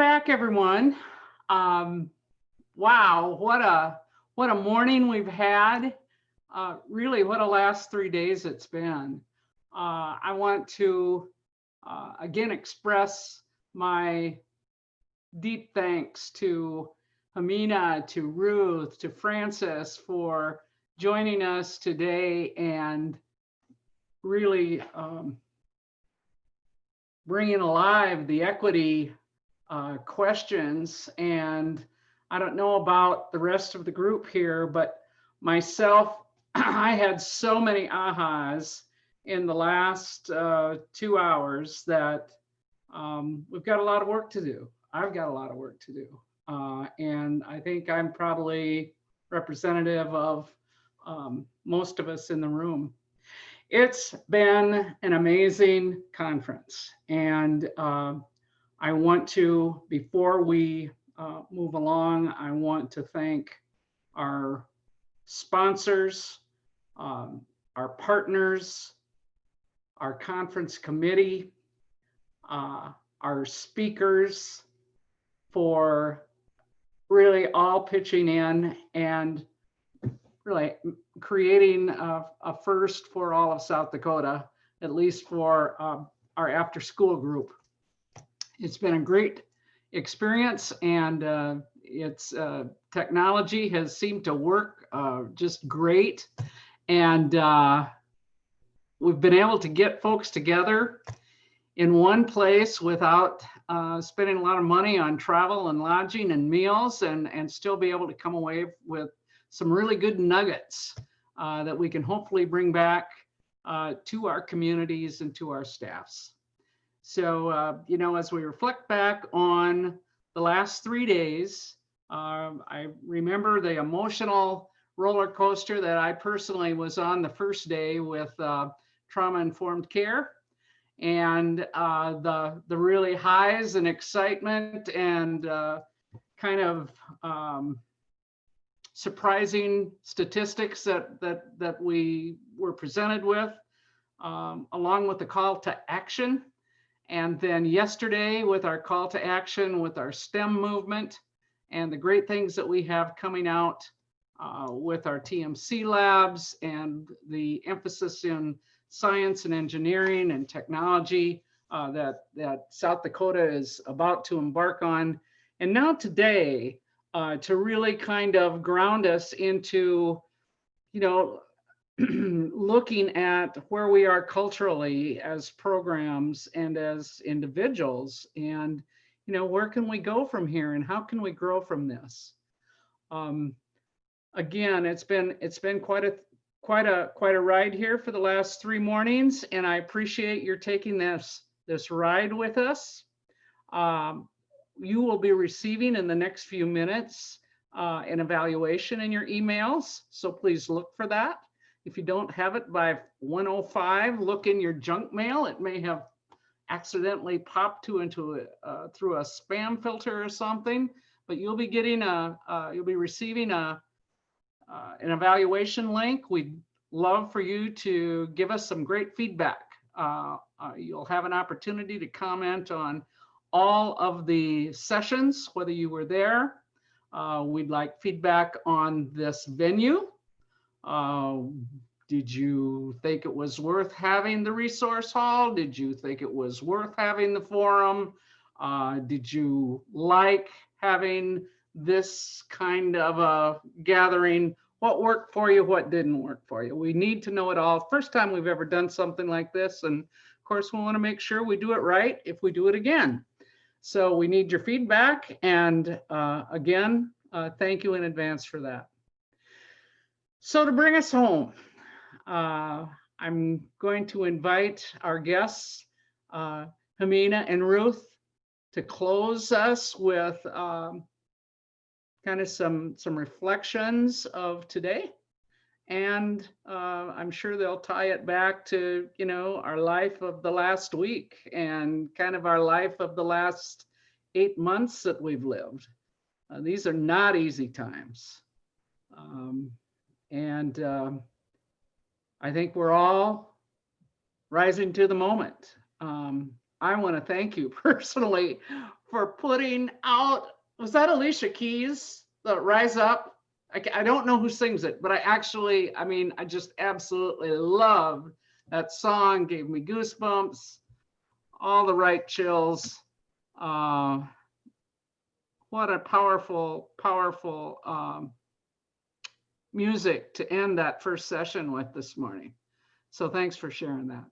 back, everyone. Um, wow, what a morning we've had. Really, what a last 3 days it's been. I want to again express my deep thanks to Hamina, to Ruth, to Francis for joining us today and really bringing alive the equity questions. And I don't know about the rest of the group here, but myself, I had so many ahas in the last 2 hours that we've got a lot of work to do. I've got a lot of work to do. And I think I'm probably representative of most of us in the room. It's been an amazing conference. And I want to, before we move along, I want to thank our sponsors, our partners, our conference committee, our speakers for really all pitching in and really creating a first for all of South Dakota, at least for our after school group. It's been a great experience, and it's technology has seemed to work just great. And we've been able to get folks together in one place without spending a lot of money on travel and lodging and meals, and still be able to come away with some really good nuggets that we can hopefully bring back to our communities and to our staffs. So, as we reflect back on the last 3 days, I remember the emotional roller coaster that I personally was on the first day with trauma-informed care, and the really highs and excitement and kind of surprising statistics that we were presented with, along with the call to action. And then yesterday with our call to action with our STEM movement and the great things that we have coming out with our TMC labs and the emphasis in science and engineering and technology that South Dakota is about to embark on. And now today, to really kind of ground us into, looking at where we are culturally as programs and as individuals, and where can we go from here and how can we grow from this. Again, it's been quite a ride here for the last 3 mornings, and I appreciate your taking this ride with us. You will be receiving in the next few minutes an evaluation in your emails, so please look for that. If you don't have it by 1:05, look in your junk mail. It may have accidentally popped through a spam filter or something, but you'll be getting you'll be receiving an evaluation link. We'd love for you to give us some great feedback. You'll have an opportunity to comment on all of the sessions, whether you were there. We'd like feedback on this venue. Did you think it was worth having the resource hall? Did you think it was worth having the forum? Did you like having this kind of a gathering? What worked for you? What didn't work for you? We need to know it all. First time we've ever done something like this. And of course, we want to make sure we do it right if we do it again. So we need your feedback. And again, thank you in advance for that. So to bring us home, I'm going to invite our guests, Hamina and Ruth, to close us with kind of some reflections of today. And I'm sure they'll tie it back to, our life of the last week and kind of our life of the last 8 months that we've lived. These are not easy times. And I think we're all rising to the moment. I want to thank you personally for putting out, was that Alicia Keys, the Rise Up? I don't know who sings it, but I mean, I just absolutely love that song, gave me goosebumps, all the right chills. Uh, what a powerful, powerful music to end that first session with this morning. So thanks for sharing that.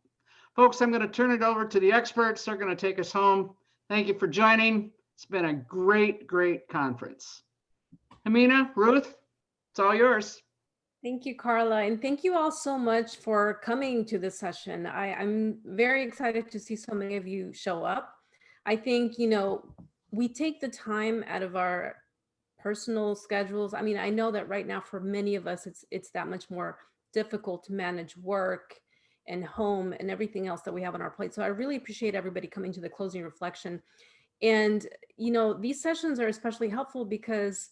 Folks, I'm going to turn it over to the experts. They're going to take us home. Thank you for joining. It's been a great, great conference. Amina, Ruth, it's all yours. Thank you, Carla. And thank you all so much for coming to this session. I'm very excited to see so many of you show up. I think, we take the time out of our personal schedules. I mean, I know that right now for many of us, it's that much more difficult to manage work and home and everything else that we have on our plate. So I really appreciate everybody coming to the closing reflection. And, these sessions are especially helpful because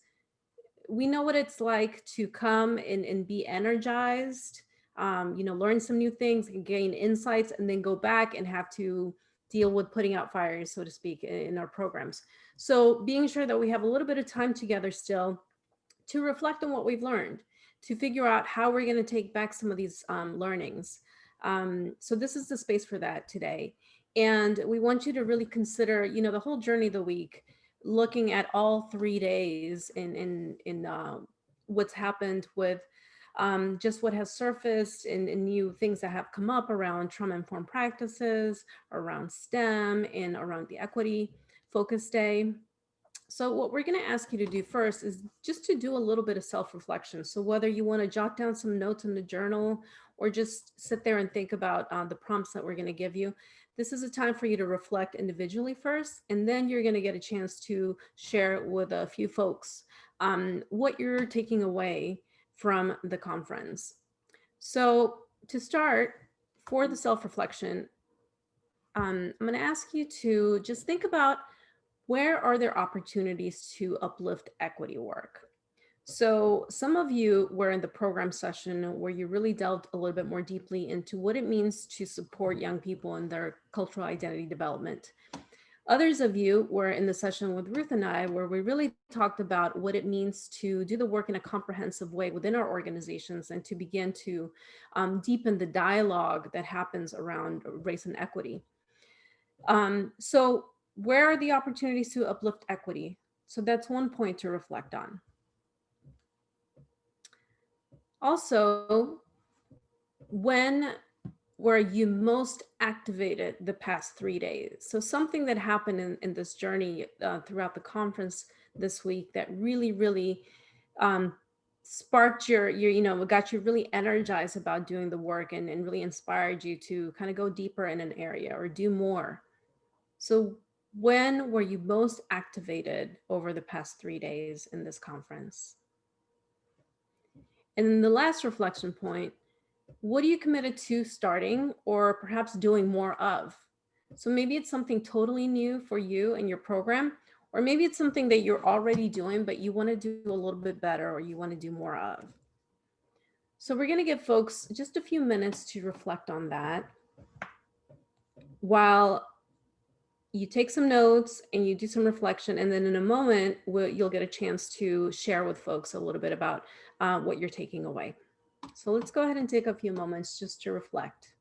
we know what it's like to come and be energized, learn some new things and gain insights, and then go back and have to deal with putting out fires, so to speak, in our programs. So being sure that we have a little bit of time together still to reflect on what we've learned, to figure out how we're going to take back some of these learnings. So this is the space for that today. And we want you to really consider, the whole journey of the week, looking at all 3 days in what's happened with just what has surfaced and new things that have come up around trauma-informed practices, around STEM, and around the equity focus day. So what we're going to ask you to do first is just to do a little bit of self-reflection. So whether you want to jot down some notes in the journal or just sit there and think about the prompts that we're going to give you, this is a time for you to reflect individually first, and then you're going to get a chance to share with a few folks what you're taking away from the conference. So to start, for the self-reflection, I'm going to ask you to just think about, where are there opportunities to uplift equity work? So some of you were in the program session where you really delved a little bit more deeply into what it means to support young people in their cultural identity development. Others of you were in the session with Ruth and I, where we really talked about what it means to do the work in a comprehensive way within our organizations and to begin to deepen the dialogue that happens around race and equity. So where are the opportunities to uplift equity? So that's one point to reflect on. Also, when were you most activated the past 3 days? So something that happened in this journey throughout the conference this week that really, really sparked your, got you really energized about doing the work and really inspired you to kind of go deeper in an area or do more. So when were you most activated over the past 3 days in this conference? And then the last reflection point, what are you committed to starting or perhaps doing more of? So maybe it's something totally new for you and your program, or maybe it's something that you're already doing, but you want to do a little bit better or you want to do more of. So we're going to give folks just a few minutes to reflect on that while you take some notes and you do some reflection, and then in a moment you'll get a chance to share with folks a little bit about what you're taking away. So let's go ahead and take a few moments just to reflect.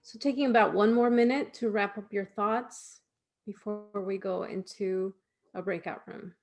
So taking about 1 more minute to wrap up your thoughts before we go into a breakout room.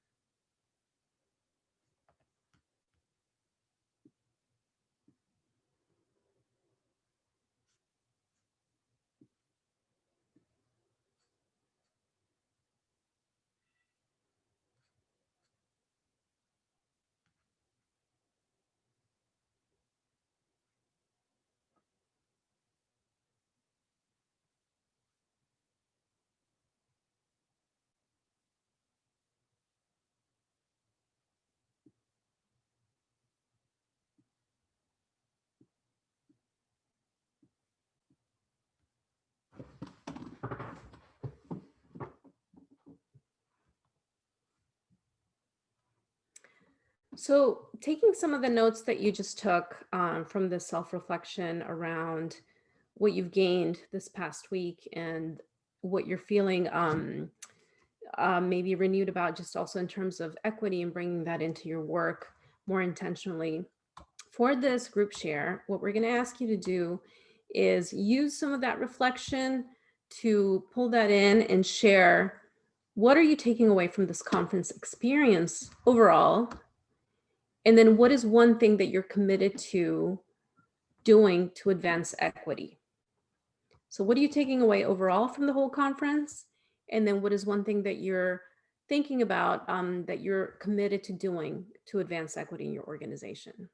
So, taking some of the notes that you just took from the self reflection around what you've gained this past week and what you're feeling maybe renewed about, just also in terms of equity and bringing that into your work more intentionally. For this group share, what we're going to ask you to do is use some of that reflection to pull that in and share what are you taking away from this conference experience overall. And then what is one thing that you're committed to doing to advance equity? So what are you taking away overall from the whole conference? And then what is one thing that you're thinking about that you're committed to doing to advance equity in your organization?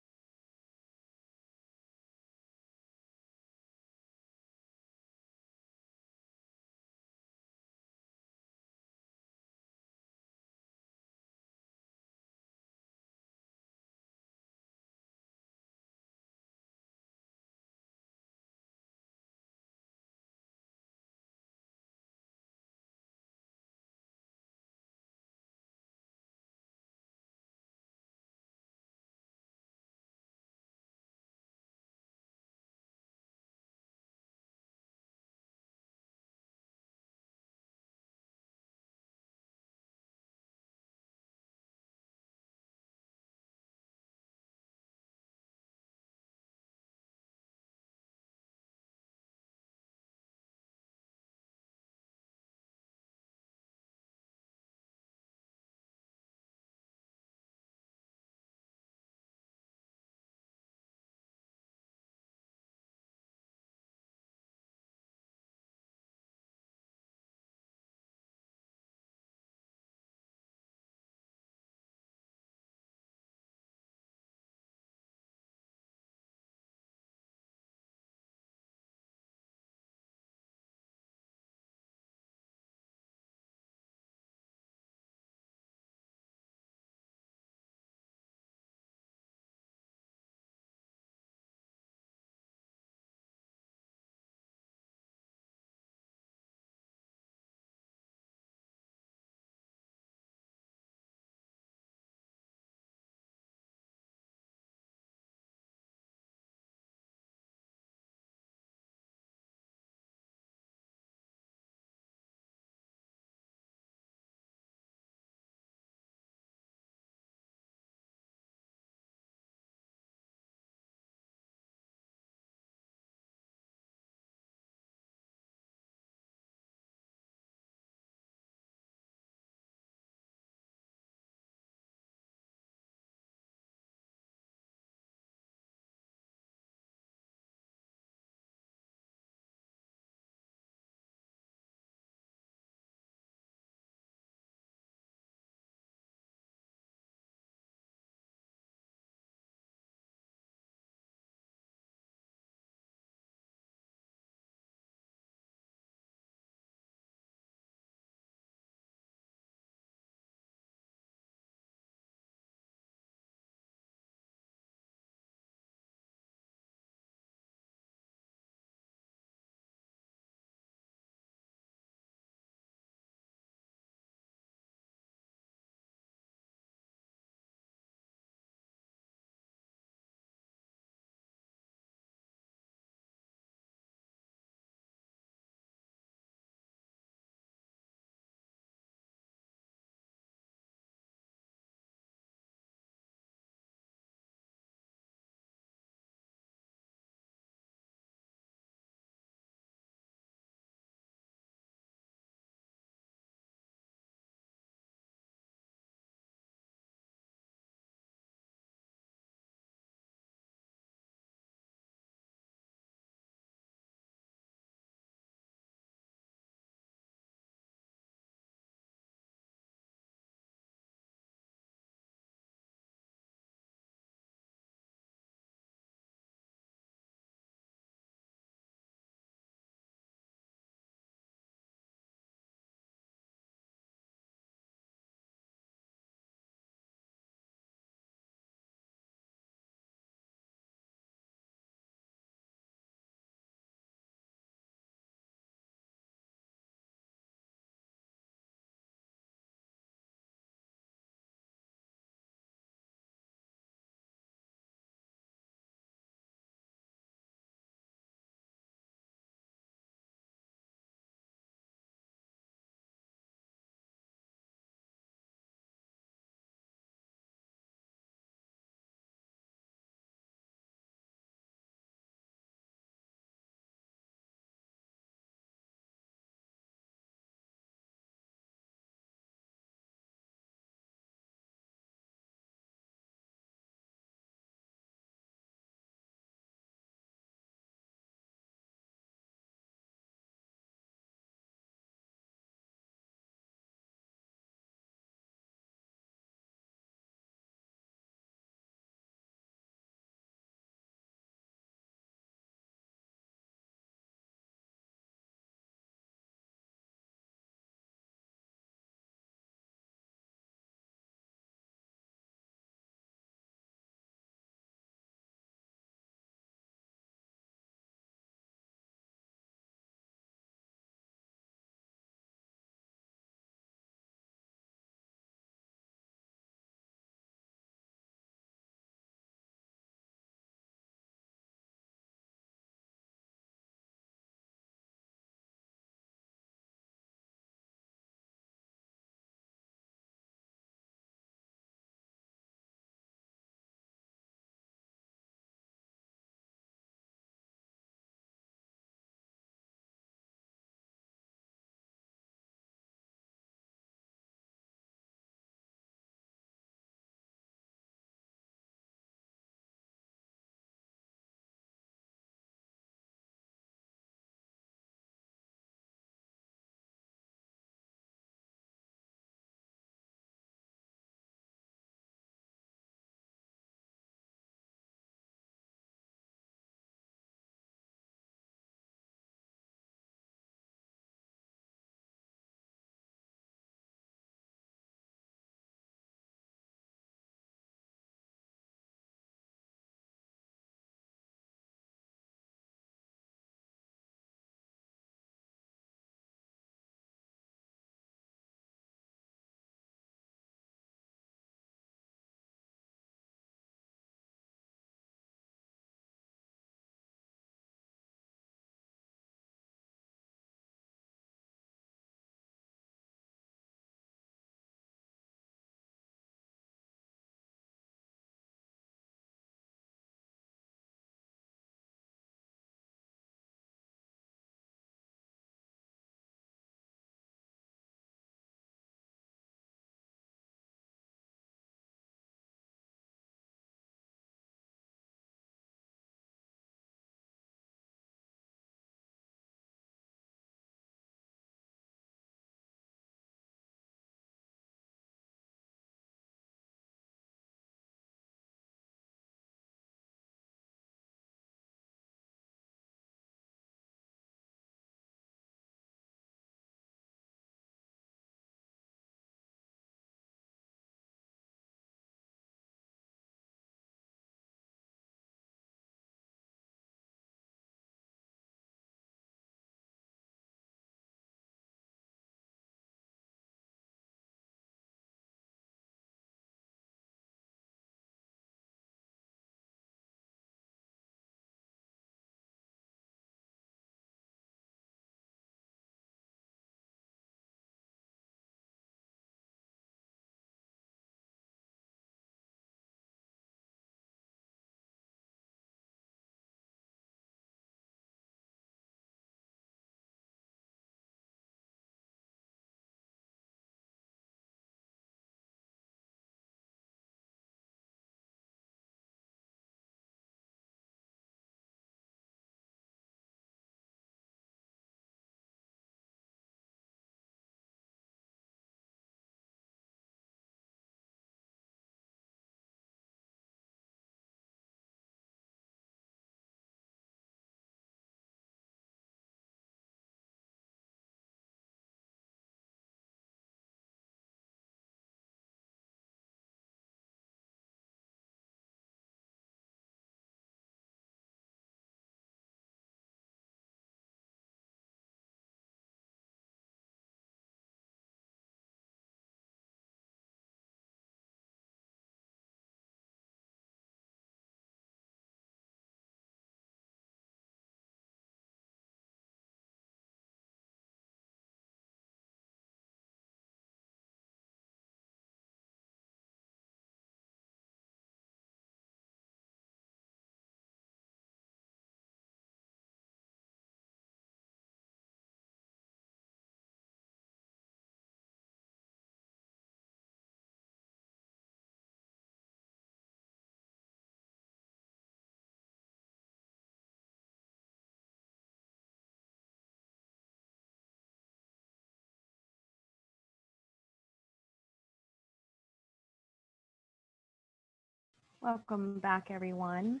Welcome back, everyone.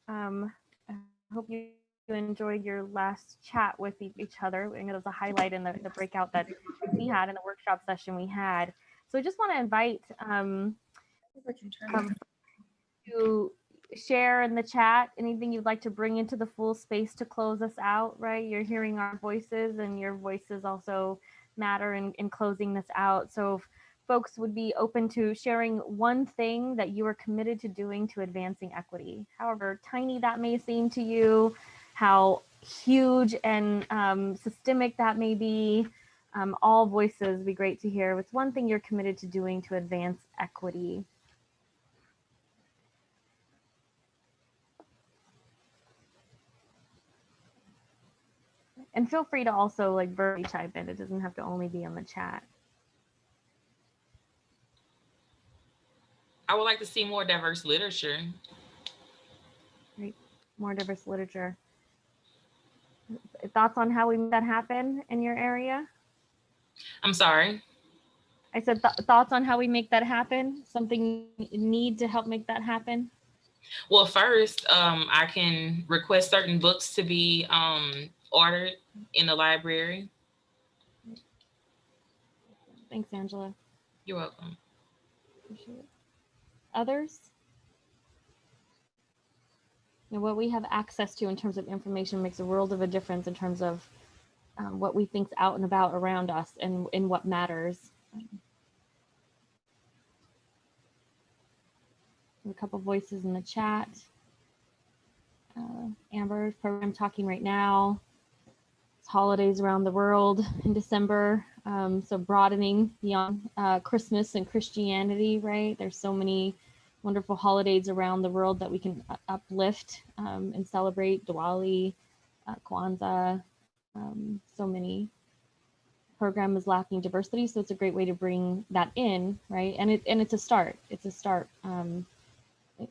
I hope you enjoyed your last chat with each other. I know it was a highlight in the breakout that we had in the workshop session we had. So I just want to invite to share in the chat anything you'd like to bring into the full space to close us out, right? You're hearing our voices, and your voices also matter in closing this out. So if folks would be open to sharing one thing that you are committed to doing to advancing equity, however tiny that may seem to you, how huge and systemic that may be, all voices would be great to hear. What's one thing you're committed to doing to advance equity? And feel free to also like verbally type in. It doesn't have to only be on the chat. I would like to see more diverse literature. Right. More diverse literature. Thoughts on how we make that happen in your area? I'm sorry. I said thoughts on how we make that happen? Something you need to help make that happen? Well, first, I can request certain books to be ordered in the library. Thanks, Angela. You're welcome. Appreciate it. Others? You know, what we have access to in terms of information makes a world of a difference in terms of what we think's out and about around us and in what matters. A couple voices in the chat. Amber's program talking right now. It's holidays around the world in December. So broadening beyond Christmas and Christianity, right? There's so many wonderful holidays around the world that we can uplift and celebrate. Diwali, Kwanzaa, so many. Program is lacking diversity, so it's a great way to bring that in, right? And it's a start. It's a start.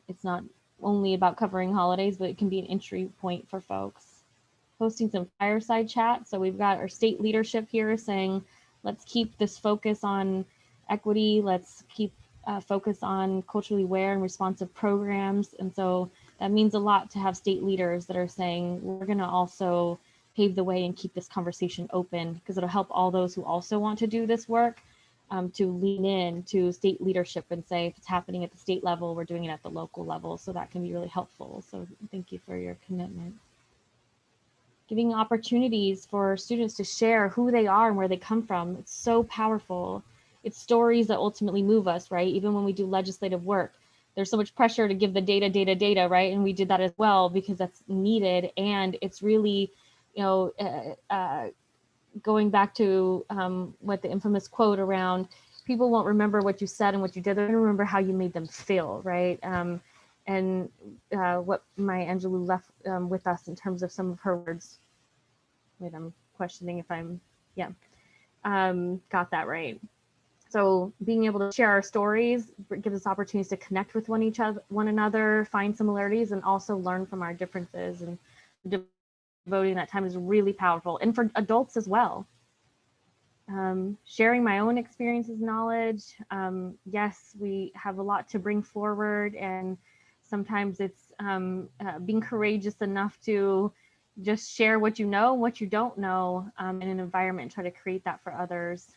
It's not only about covering holidays, but it can be an entry point for folks. Hosting some fireside chat. So we've got our state leadership here saying, let's keep this focus on equity. Let's keep focus on culturally aware and responsive programs. And so that means a lot to have state leaders that are saying, we're going to also pave the way and keep this conversation open, because it'll help all those who also want to do this work to lean in to state leadership and say, if it's happening at the state level, we're doing it at the local level. So that can be really helpful. So thank you for your commitment. Giving opportunities for students to share who they are and where they come from. It's so powerful. It's stories that ultimately move us, right? Even when we do legislative work, there's so much pressure to give the data, right? And we did that as well because that's needed. And it's really, you know, going back to what the infamous quote around, people won't remember what you said and what you did, they're gonna remember how you made them feel, right? And what Maya Angelou left with us in terms of some of her words. Wait, I'm questioning if I'm, yeah, got that right. So being able to share our stories gives us opportunities to connect with one another, find similarities, and also learn from our differences. And devoting that time is really powerful. And for adults as well. Sharing my own experiences, knowledge. Yes, we have a lot to bring forward, and sometimes it's being courageous enough to just share what you know, what you don't know in an environment, and try to create that for others.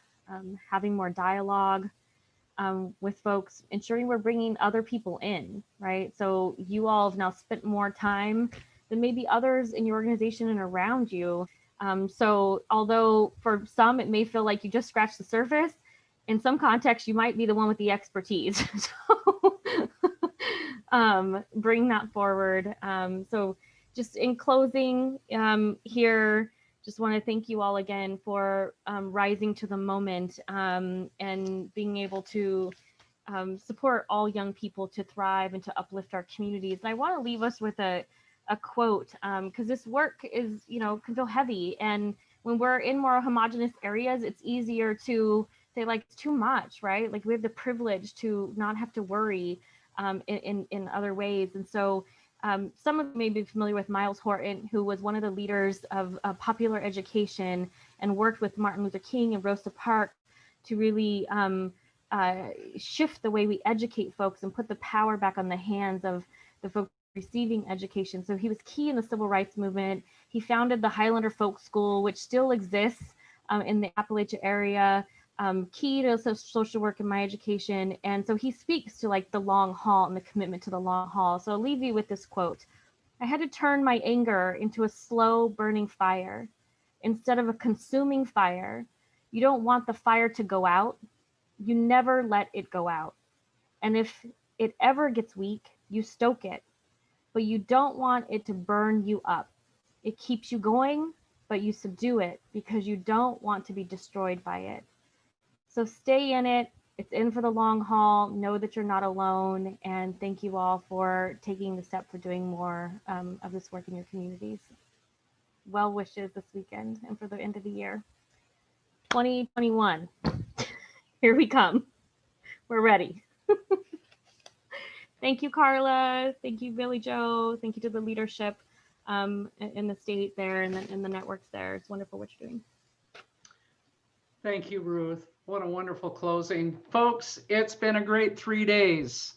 Having more dialogue with folks, ensuring we're bringing other people in, right? So you all have now spent more time than maybe others in your organization and around you. So although for some, it may feel like you just scratched the surface, in some contexts, you might be the one with the expertise. So bring that forward. So just in closing here, just want to thank you all again for rising to the moment and being able to support all young people to thrive and to uplift our communities. And I want to leave us with a quote, because this work is, you know, can feel heavy. And when we're in more homogenous areas, it's easier to say like, it's too much, right? Like we have the privilege to not have to worry in other ways. And so some of you may be familiar with Miles Horton, who was one of the leaders of popular education and worked with Martin Luther King and Rosa Parks to really shift the way we educate folks and put the power back on the hands of the folks receiving education. So he was key in the civil rights movement. He founded the Highlander Folk School, which still exists in the Appalachia area, key to social work in my education. And so he speaks to like the long haul and the commitment to the long haul. So I'll leave you with this quote. I had to turn my anger into a slow burning fire instead of a consuming fire. You don't want the fire to go out. You never let it go out. And if it ever gets weak, you stoke it, but you don't want it to burn you up. It keeps you going, but you subdue it because you don't want to be destroyed by it. So stay in it. It's in for the long haul. Know that you're not alone. And thank you all for taking the step for doing more of this work in your communities. Well wishes this weekend and for the end of the year. 2021. Here we come. We're ready. Thank you, Carla. Thank you, Billy Joe. Thank you to the leadership in the state there and in the networks there. It's wonderful what you're doing. Thank you, Ruth. What a wonderful closing. Folks, it's been a great 3 days.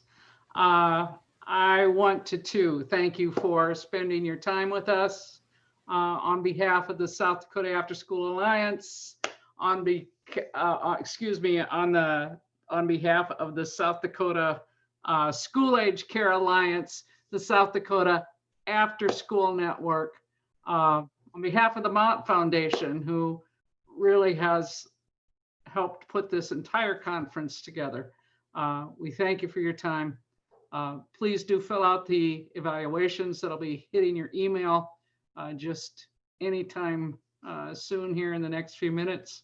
I want to too thank you for spending your time with us on behalf of the South Dakota After School Alliance, on behalf of the South Dakota School Age Care Alliance, the South Dakota After School Network, on behalf of the Mott Foundation, who really has helped put this entire conference together. We thank you for your time. Please do fill out the evaluations that'll be hitting your email just anytime soon here in the next few minutes.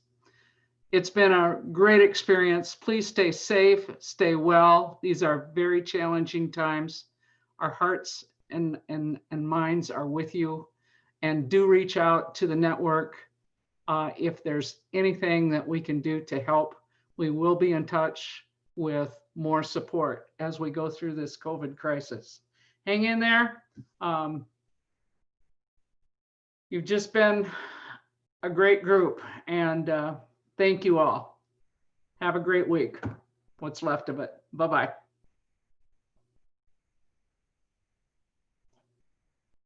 It's been a great experience. Please stay safe, stay well. These are very challenging times. Our hearts and minds are with you, and do reach out to the network if there's anything that we can do to help. We will be in touch with more support as we go through this COVID crisis. Hang in there. You've just been a great group, and thank you all. Have a great week, what's left of it. Bye-bye.